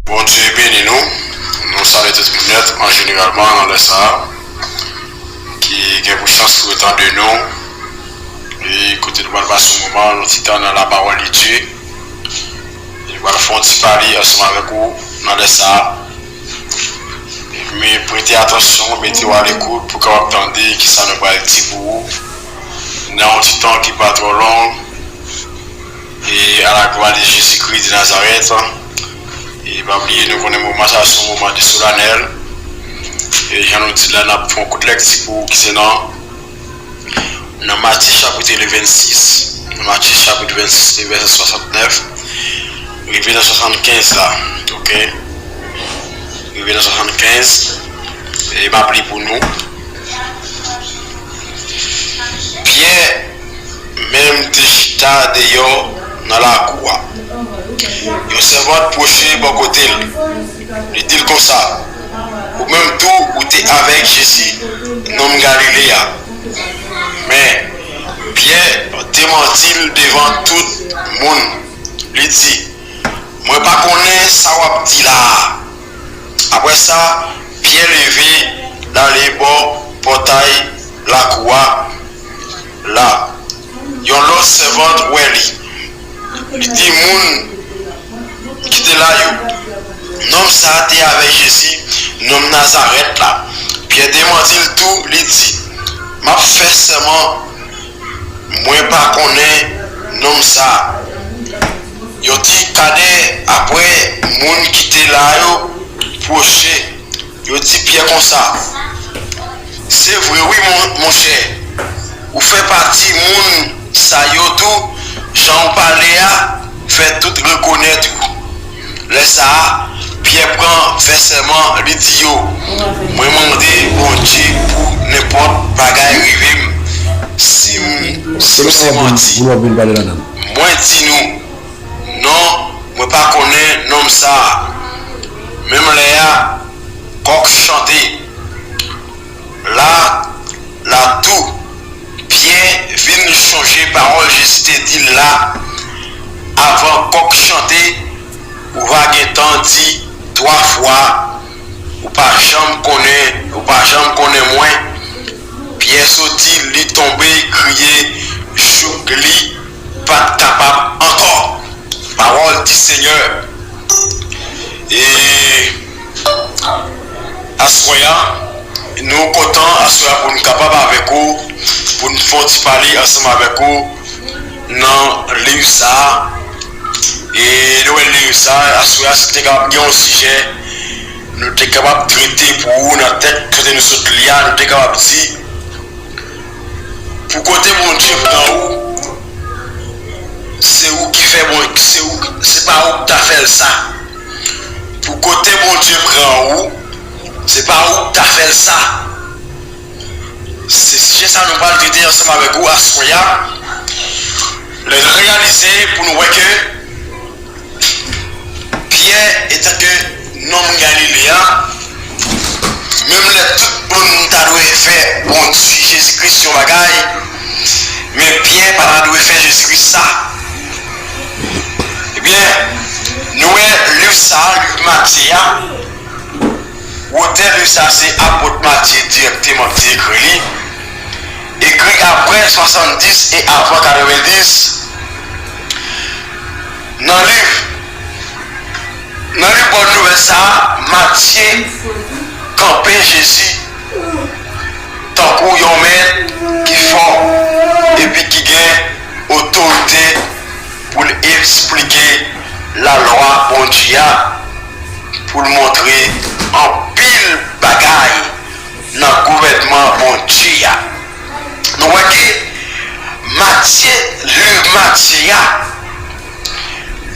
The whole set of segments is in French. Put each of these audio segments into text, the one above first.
Bon Dieu bénis nous. Nous saluons tout le monde en généralement dans le Sahara qui a pour chance pour autant de nous. Et écoutez, nous allons passer un moment, nous sommes dans la parole de Dieu. Nous allons faire un petit pari ensemble avec vous dans le Sahara. Mais prêtez attention, mettez-vous à l'écoute pour que vous entendiez qui ça ne va être dit pour vous. Dans un petit temps qui n'est pas trop long. Et à la gloire de Jésus-Christ de Nazareth. Et pas oublier, nous connaissons un moment, ça c'est un moment de solennel. Et j'en ai dit là, nous avons un coup de lecture pour qui c'est dans Matthieu chapitre 26. Matthieu chapitre 26, verset 69. Arrivé dans 75 là. Ok? Arrivé dans 75. Et m'a pris pour nous. Pierre, même Tishta d'ailleurs dans la cour. Il servant proche bon côté. Il dit comme ça. Ou même tout où tu es avec Jésus, non Galiléa. Mais Pierre démentit devant tout le monde. Il dit, moi pas connais ça ou dit là. Après ça, Pierre levé dans les bords portail la cour là. Yon l'autre servante où elle est. Il dit moun qui était là yo. Non ça était avec Jésus, non Nazareth là. Pierre démentit tout, il dit m'a fait seulement moi pas connais non ça. Yo dit cadet après moun qui était là yo proché. Yo dit Pierre comme ça. C'est vrai oui mon cher. Ou fait partie moun ça yo tout Jean parler à fait tout reconnaître. Laisse ça Pierre prend versément lui dit yo moi demander bon Dieu pour n'importe bagaille arrivé si c'est menti moi dit nous non moi pas connais nom ça même là coq chanter là tout Pierre vient changer parole Jésus te dit là avant coq chanter ou va temps dit 3 fois ou pas jamais connaît moins Pierre sorti lui tomber crier choukli pas capable encore parole du Seigneur et assoyant nous contents assoyant pour nous capable avec vous pour nous faire parler ensemble avec vous dans livre ça et nous livre ça assoyant c'était capable un sujet nous sommes capables de traiter pour vous dans la tête que nous sommes liés nous sommes capables de dire pour côté mon Dieu dans où c'est où qui fait bon c'est pas où tu as fait ça pour côté mon Dieu prend où c'est pas où tu as fait ça c'est ça nous parle traiter ensemble avec vous à soya le réaliser pour nous voir que Pierre étant que non Galiléen même les tout le monde a dû faire bon Dieu Jésus-Christ sur bagaille mais Pierre pas dû faire Jésus-Christ ça eh bien nous livre ça livre Matthieu auteur de ça c'est apôtre Matthieu directement écrit après 70 et avant 90 dans le bonne nouvelle ça Matthieu campé Jésus tant qu'on y met qui fort et puis qui gagne autorité pour expliquer la loi bon Dieu pour le montrer en pile bagaille dans le gouvernement bon Dieu. Nous voyons que Matthieu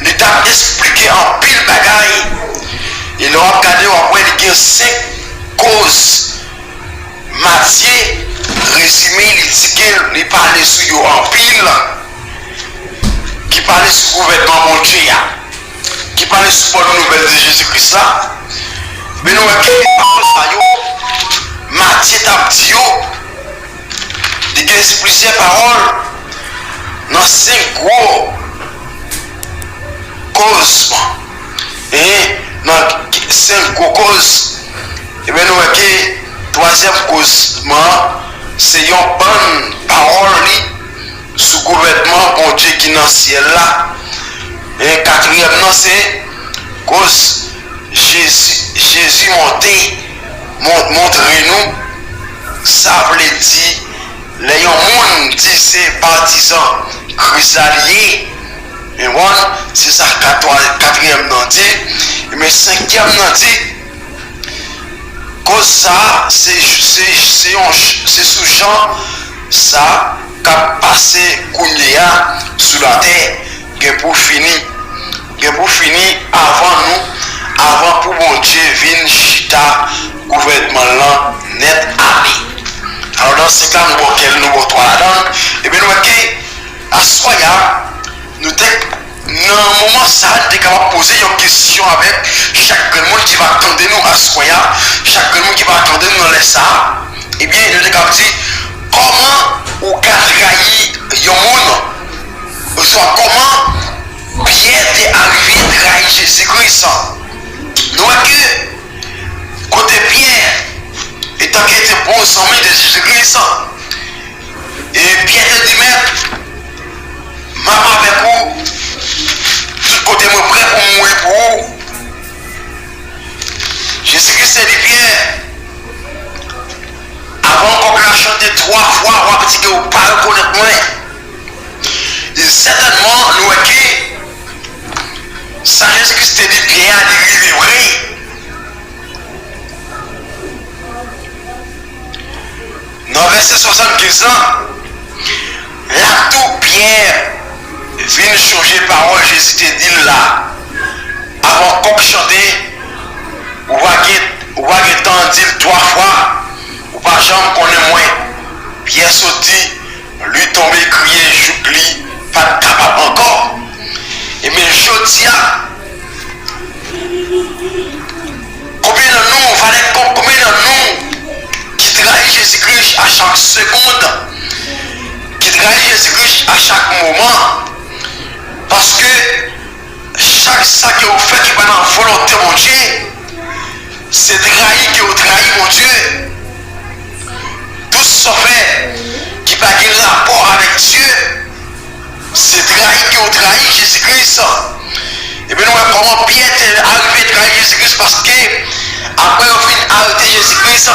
il t'a expliqué en pile bagaille. Il a regardé après il y a 5 causes. Matthieu résumé il dit qu'il parlait sur en pile qui parlait sur le gouvernement mon Dieu qui parlait sur la nouvelle de Jésus-Christ là. Mais nous voyons que Matthieu t'a dit il a expliqué paroles dans 5 gros causes et dans 5 causes. Et bien nous voyons que troisième cause, c'est une bonne parole sous gouvernement bon Dieu qui est dans le ciel là. Et quatrième, c'est cause Jésus montre-nous, ça veut dire, les gens dit c'est partisans chrysaliers, c'est ça quatrième non dit, mais cinquième non dit, cause ça, c'est sous-genre, ça, qui a passé Kounia sous la terre, que pour finir avant nous, avant pour mon Dieu vienne chita gouvernement là net ami. Alors dans ce cas nous voyons quel nouveau toi là-dedans, et bien nous voyons à soya nous dans un moment ça nous capable poser une question avec chaque monde qui va attendre nous à soya, chaque monde qui va attendre nous dans les ça, et bien nous capable dire comment ou trahi un monde, soit comment Pierre est arrivé à trahir Jésus-Christ. Nous voyons que côté Pierre, étant qu'il était bon sang de Jésus-Christ, et Pierre te dit même, maman avec vous, tout côté moi prêt pour mourir pour vous. Jésus-Christ dit Pierre, avant qu'on a chanté 3 fois, on va dire que vous ne pas reconnaître moi. Et certainement, nous voyons ça Jésus-Christ dit Pierre a dit vrai. Dans verset 75 là tout Pierre vient changer parole Jésus te dit là avant qu'on chante ou va temps dire 3 fois ou pas jamais connaît moins Pierre sorti lui tomber crier jougli pas capable encore. Et bien, je dis, combien de nous, combien de nous qui trahissent Jésus-Christ à chaque seconde, qui trahissent Jésus-Christ à chaque moment, parce que chaque ça que vous faites qui va dans la volonté de mon Dieu, c'est trahir que vous trahissez mon Dieu. Tout ce fait qui va avoir rapport avec Dieu, c'est trahir que vous trahissez Jésus-Christ. Et bien nous voyons comment Pierre est arrivé à trahir Jésus-Christ parce que après on finit arrêter Jésus-Christ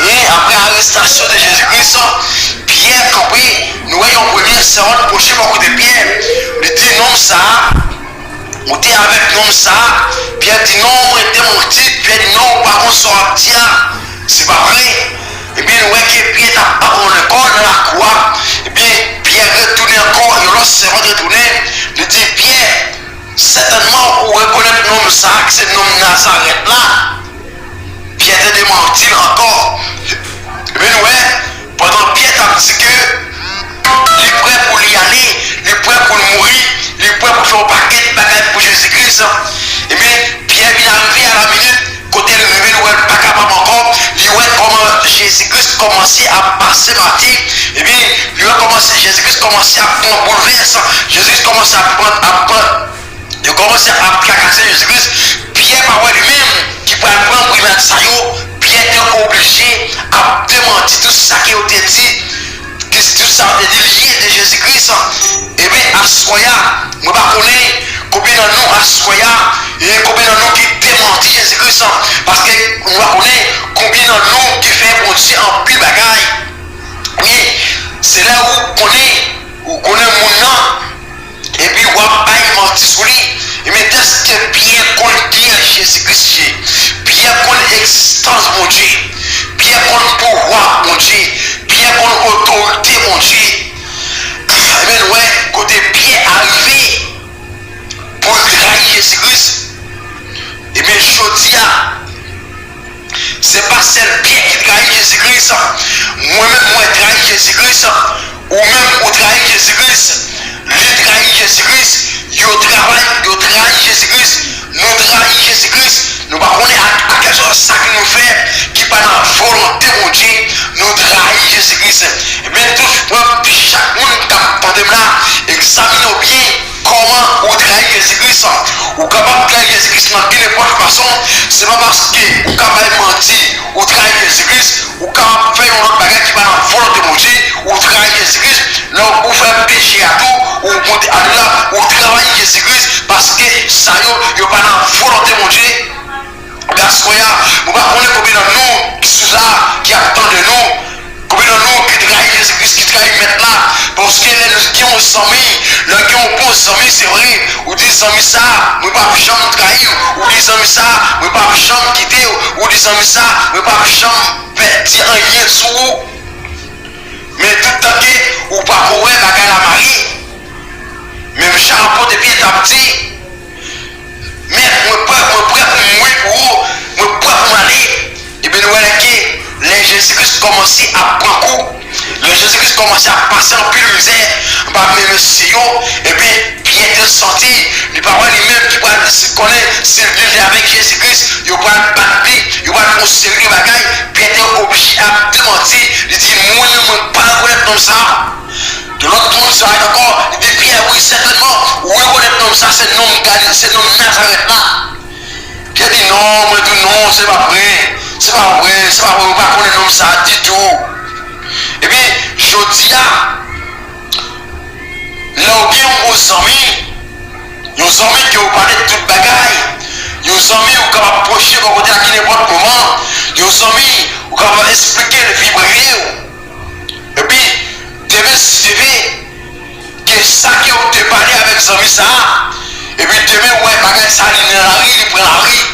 et après l'arrestation de Jésus-Christ, Pierre compris, nous voyons premier serment prochain par côté Pierre, il dit non ça, on était avec non ça, Pierre dit non, on était menti, Pierre dit non, par contre sortir, c'est pas vrai. Et bien nous voyons que Pierre n'a pas encore dans la croix, et bien Pierre retourne encore, et lorsque c'est retourné, il dit Pierre, certainement vous reconnaissez le nom ça, c'est le nom Nazareth là. Pierre a démenti encore. Et bien nous voyons, pendant Pierre a dit que il est prêt pour y aller, il est prêt pour mourir, il est prêt pour faire un paquet de bagages pour Jésus-Christ. Et bien Pierre vient arriver à la minute, côté le réveil, il n'est pas capable encore, il voit comment Jésus-Christ commençait à passer matin, et bien Jésus-Christ commençait à prendre bouleverse, Jésus-Christ commençait à prendre, il commençait à fracasser Jésus-Christ. Pierre par lui-même qui peut prendre primaire de ça, Pierre est obligé à démentir tout ça qui a été dit, que tout ça a été lié de Jésus-Christ. Et bien à Soya, je ne sais pas combien de nous à Soya, et combien de nous qui démentit Jésus-Christ, parce que nous connaissons combien de nous qui fait pour Dieu en pile bagaille. Oui, c'est là où on connaît mon nom, et puis on va pas mentir sur lui. Et mais est-ce que Pierre connaît bien Jésus-Christ, Pierre connaît l'existence mon Dieu, Pierre connaît le pouvoir mon Dieu, Pierre connaît l'autorité mon Dieu. Et bien ouais, côté Pierre arrivé pour trahir Jésus-Christ, et bien je dis c'est pas seul Pierre qui trahit Jésus-Christ, moi-même moi trahis Jésus-Christ, ou même on trahit Jésus-Christ, lui trahit Jésus-Christ, yo trahit Jésus-Christ, nous trahit Jésus-Christ, nous ne connaissons pas à quelle chose ça qui nous fait, qui pas dans la volonté de Dieu, nous trahit Jésus-Christ. Et bien chaque monde qui a là, examinez bien comment on trahit Jésus-Christ, ou capable de trahir Jésus-Christ dans n'importe quelle façon, c'est pas parce que vous capable de mentir ou trahir Jésus-Christ, ou capable de faire un autre bagage qui va dans la volonté de Dieu, ou trahir Jésus-Christ, là vous faire pécher à tout, ou monter à là, ou travailler Jésus-Christ, parce que ça y a pas dans la volonté de Dieu. Parce que nous ne pouvons pas connaître combien de nous qui sont là, qui attendent de nous. Combien de nous qui trahissent Jésus-Christ, qui trahissent maintenant. Parce que les qui ont sommis, les qui ont bon sommis, c'est vrai. Ou des sommis ça, nous ne pouvons pas jamais trahir. Ou des sommis ça, nous ne pouvons pas jamais quitter. Ou des sommis ça, nous ne pouvons pas jamais dire rien sur vous. Mais tout le temps que vous ne pouvez pas courir à la Marie. Même Jean Paul depuis étant petit. Mais je suis prêt pour mourir pour vous, je suis prêt pour m'aller. Et bien nous voyons que les Jésus-Christ commençaient à prendre coup. Les Jésus-Christ commençaient à passer en pile misère, par même CEO, et bien Pierre est sorti. Les parents lui-même qui vont se connaître, s'il vivait avec Jésus-Christ, ils vont battre, ils vont considérer les bagailles. Pierre est obligé à démentir. Il dit, moi je ne veux pas reconnaître comme ça. De l'autre monde, ça va être encore, il dit Pierre, oui, certainement, oui, reconnaître comme ça, c'est le nom Nazareth là. Pierre dit non, moi tout non, c'est pas vrai, c'est pas vrai, c'est pas vrai, on ne va pas connaître comme ça du tout. Et bien, je dis là où il y a un amis qui vous parlent de toute bagaille, il y a un ami qui va approcher pour côté à qui n'importe comment, il y a un ami qui va expliquer le vibrer. Et puis, demain, si tu veux, que ça qui ont te parlé avec ce ami ça, et puis demain, ouais, bagage ça, il est dans la rue, il prend la rue,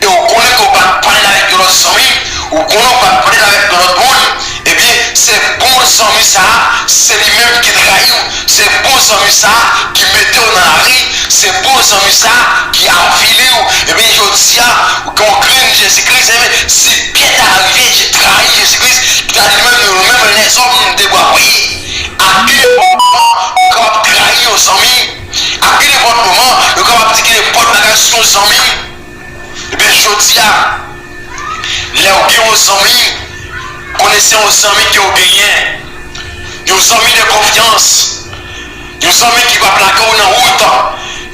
et on connaît qu'on va parler avec notre ami, ou qu'on va parler avec notre monde, et bien, c'est bon ce ami ça, c'est lui-même qui trahit, c'est bon ce ami ça, qui mettait dans la rue, c'est bon ce ami ça, qui a enfilé, et bien, je dis, qu'on craint Jésus-Christ, si Pierre est arrivé, j'ai trahi Jésus-Christ, qui a dit même les hommes de bois, oui. À quel moment on va trahir aux amis? À quel moment on va dire que les bonnes bagages sont aux amis? Et bien je dis à les qui ont aux amis, connaissez aux amis qui ont gagné, aux amis de confiance, aux amis qui vont plaquer dans la route,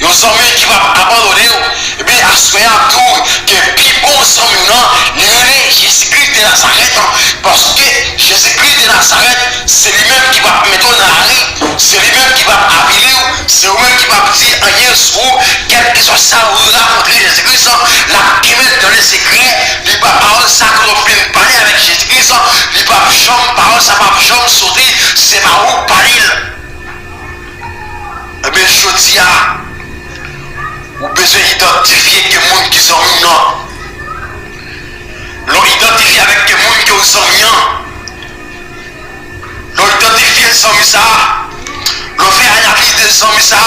aux amis qui vont abandonner. Et bien à ce moment que plus bon amis non, les Jésus-Christ de Nazareth, parce que Jésus-Christ de Nazareth, c'est lui-même qui va mettre dans la rue, c'est lui-même qui va appeler, c'est lui-même qui va dire rien sur vous, quel que soit ça, vous rencontrez Jésus-Christ, la quémette dans les secrets, il va parole ça que l'on peut parler avec Jésus-Christ, il va jamais parole, ça va jamais sauter, c'est pas où parler. Eh bien, je dis à vous besoin d'identifier que les gens qui sont non. L'on identifie avec les gens qui sont non. L'on identifie les hommes ça. L'on fait analyse des hommes ça.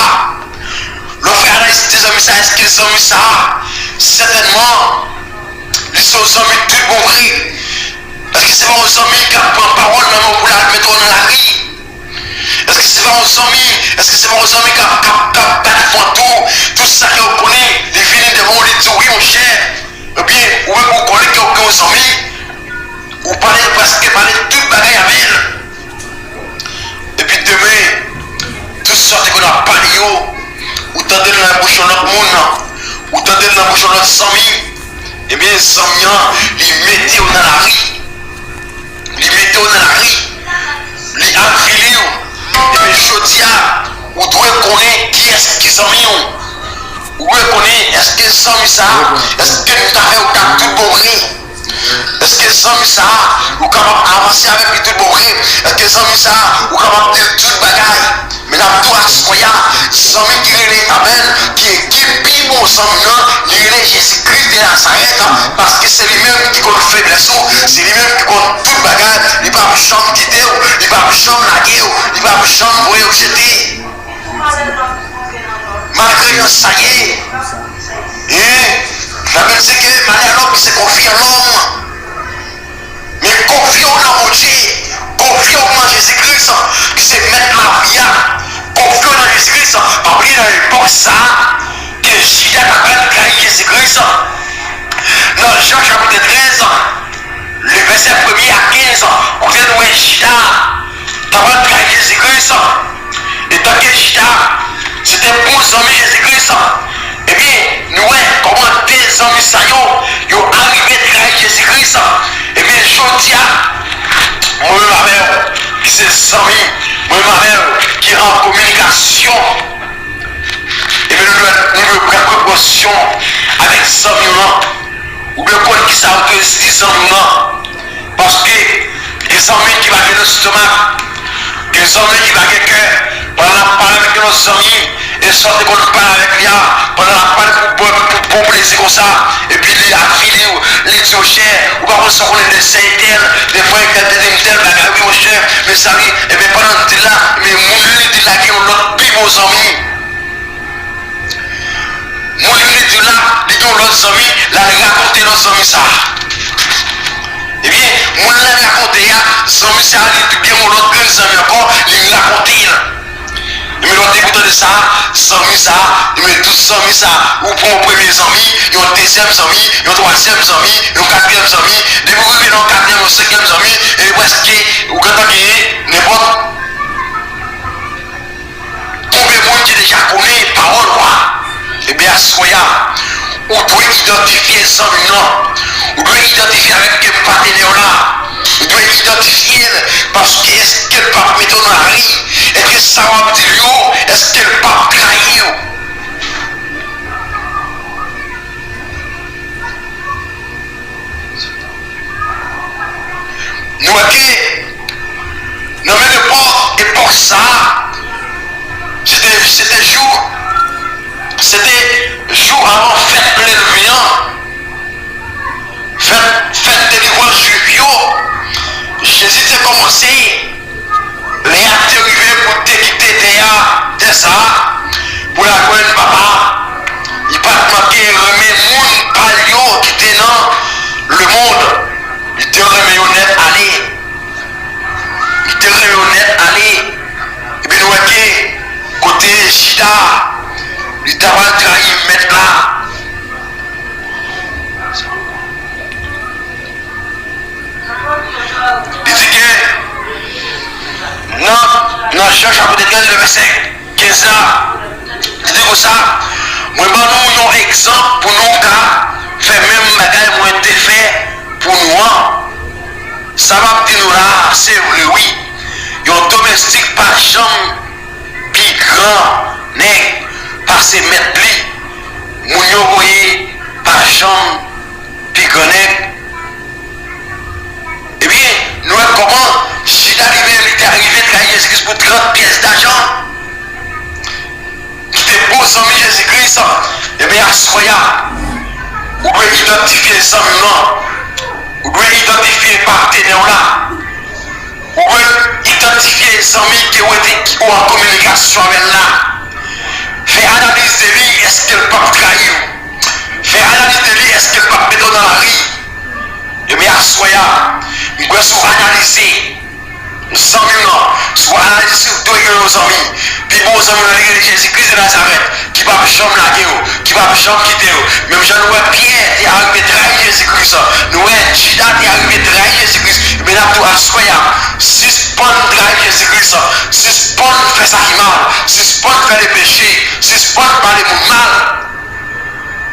L'on fait analyse des hommes ça. Est-ce que les hommes ça? Certainement, ils sont aux hommes tout bon vrai. Est-ce que c'est pas aux hommes qui prennent parole pour la mettre dans la rue? Est-ce que c'est pas aux amis? Est-ce que c'est pas aux amis qui font tout ça que vous connaissez, les filles devant les dire oui mon cher, ou bien vous connaissez que vous aux amis, vous parlez presque parler de toute bagaille avec elle. Et puis demain, tout ça qu'on a parlé, ou tendez dans la bouche de notre monde, ou tendez dans la bouche de notre amis, et bien les amis, ils mettent dans la rue, ils mettent dans la rue, ils affilent. Et bien je dis à vous devez connaître qui est-ce qui sont mis. Vous devez connaître est-ce qu'ils sont mis ça? Est-ce que nous avons fait tout bon rire? Est-ce qu'ils sont mis ça? Vous capable avancer avec lui tout bon rire? Est-ce qu'ils sont mis ça? Vous capable dire toute bagaille? Mais la tout à ce qu'il y a, sont mis qui est Amen, qui est plus bon sans nous, il est Jésus-Christ de Nazareth, parce que c'est lui-même qui compte faiblesse, c'est lui-même qui compte toute bagaille, il ne va pas jamais quitter, il ne va pas jamais laguer, il ne va pas jamais vous jeter. Malgré ça y est, la même c'est que malgré l'homme qui se confie en l'homme, mais confions dans mon Dieu, confions en Jésus-Christ, qui se met la vie, confions dans Jésus-Christ, pas oublier dans l'époque ça, que Judas a trahi Jésus-Christ. Dans Jean chapitre 13, le verset 1er à 15, on vient de voir Judas, t'as trahi Jésus-Christ, et tant que Judas, c'était des bons amis Jésus-Christ. Eh bien, nous voyons comment des amis ça y ont arrivé à trahir Jésus-Christ. Eh bien, je dis à moi ma mère qui c'est amis, moi ma mère qui est en communication. Et bien, nous devons prendre précaution avec ces amis-là. Ou bien, quoi qui s'arrête ces amis-là. Parce que les amis qui vont dans le stomac, des amis qui vont dans le cœur, pendant la parole avec nos amis, et sortent qu'on parle avec lui, pendant la parole pour plaisir comme ça, et puis il a filé, les yeux chers, ou par contre, on est des tel, des fois, il y a des tel, oui, mon cher, mais ça oui, et bien pendant que tu es là, mais mon lit là qui ont l'autre plus beaux amis. Mon lit là, ils ont l'autre amis, là, raconter nos amis ça. Eh bien, moi je raconté, sans me servir de bien mon autre amis encore, il raconté. Mais l'autre débutant de ça, sans ça, mais tout sans ça, ou pour mon premier ami, il y a un deuxième ami, il y a un troisième ami, il y a un quatrième ami, depuis que vous venez dans le quatrième ou cinquième ami, et presque, ou quand on est, n'importe. Combien de monde qui déjà connaît parole, eh bien, soyez. Ou doit identifier son nom, ou doit identifier avec quel partenaire là, ou doit identifier parce que est-ce qu'elle va mettre dans la rue, est-ce que ça va dire, est-ce qu'elle va trahir. Nous non mais l'époque ça, c'était jour avant fête l'élevé, fête délivrance juif, Jésus a commencé, les actes arrivés pour quitter de ça, pour la commune papa, il pas manquer remet moun palio qui était dans le monde, il te remet honnête aller, et bien nous côté Chida, il t'a pas trahi mettre là. Il dit que non, Jean chapitre 15, le verset 15 là, il dit comme ça, moi nous un exemple pour nous faire même bagage moins été fait pour nous. Ça va dire nous là, c'est vrai oui. Un domestique par chambre, plus grand, n'est par ses mètres li, moun yo voye par chambre, plus grand n'est. Eh bien, nous comment, si il est arrivé de trahir Jésus-Christ pour 30 pièces d'argent, qui était beau sans Jésus-Christ, eh bien, à ce moment-là, vous pouvez identifier les hommes là, vous pouvez identifier les partenaires là, vous pouvez identifier les amis qui ont été en communication avec là. Faire analyse de lui, est-ce qu'elle peut trahir? Faire analyse de lui, est-ce qu'elle peut mettre dans la rue? Et bien, à ce moment-là, nous pouvons analyser. Nos amis là, soit analyser sur deux nos amis. Puis bon, nos amis de Jésus-Christ de Nazareth, qui va chambre la guerre, qui va chambre quitter. Même Jean-Louis Pierre est arrivé à trahir Jésus-Christ. Nous, Judas est arrivé à trahir Jésus-Christ. Mais là, tout à soi, suspendre trahir Jésus-Christ, suspendre faire ça qui mal, suspendre faire les péchés, suspendre parler pour mal.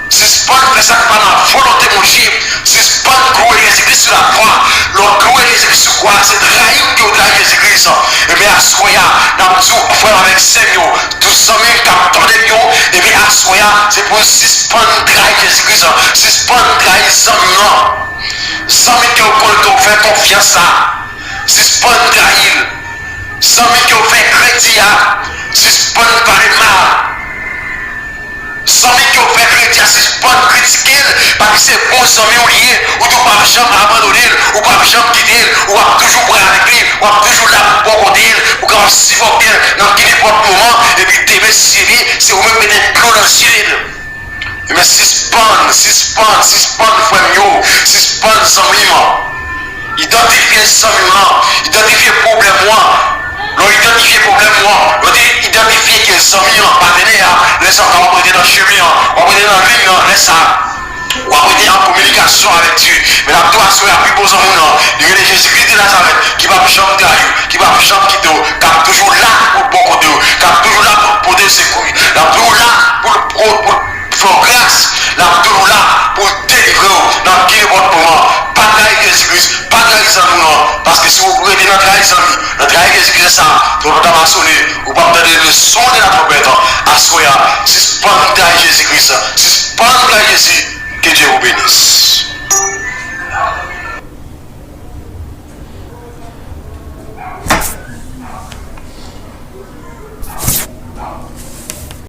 Suspendre faire ça par la volonté de mon Dieu, suspendre clouer Jésus-Christ sur la croix. L'on clouer Jésus-Christ sur quoi? C'est trahir que trahir Jésus-Christ. Et bien à Soya, dans le jour, frère avec Seigneur, tous ceux qui attendent Dieu, et bien à Soya, c'est pour suspendre trahir Jésus-Christ, suspendre trahir sans qui ont fait confiance à, suspendre trahir, sans qui ont fait crédit à, suspendre par les mal. Sans qui ont fait crédit à suspendre, critiquer, parce que c'est bon sans lié, ou tu pas jamais abandonner, ou pas jamais quitter, ou toujours prêt avec lui, ou toujours là pour côté, ou quand supporter dans n'importe moment, et puis t'aimer Syrie, c'est au même peut-être plus dans Syrie. Mais suspendre, frère mieux, suspendre sans lui, identifier sans lui, identifier problème moi. L'on identifie le problème, l'on identifie que les amis en partenaire, les gens qui ont été dans le chemin, ont été dans la ligne, les gens, ou ont été en communication. relation avec Dieu. Mais la toi assuré à plus besoin de Jésus-Christ de Nazareth qui va jamais trahir, qui va jamais quitter, qui est toujours là pour le bon côté, qui est toujours là pour porter secours, qui est toujours là pour faire grâce, qui est toujours là pour délivrer dans quel bon moment. Pas trahir Jésus-Christ, pas trahir ça nous, parce que si vous pouvez dire notre trahir ça, notre trahir Jésus-Christ, ça, vous ne pouvez pas sonner, vous ne pouvez pas entendre le son de la trompette, à soi, si ce n'est pas nous trahir Jésus-Christ, si ce n'est pas nous trahir Jésus, que Dieu vous bénisse.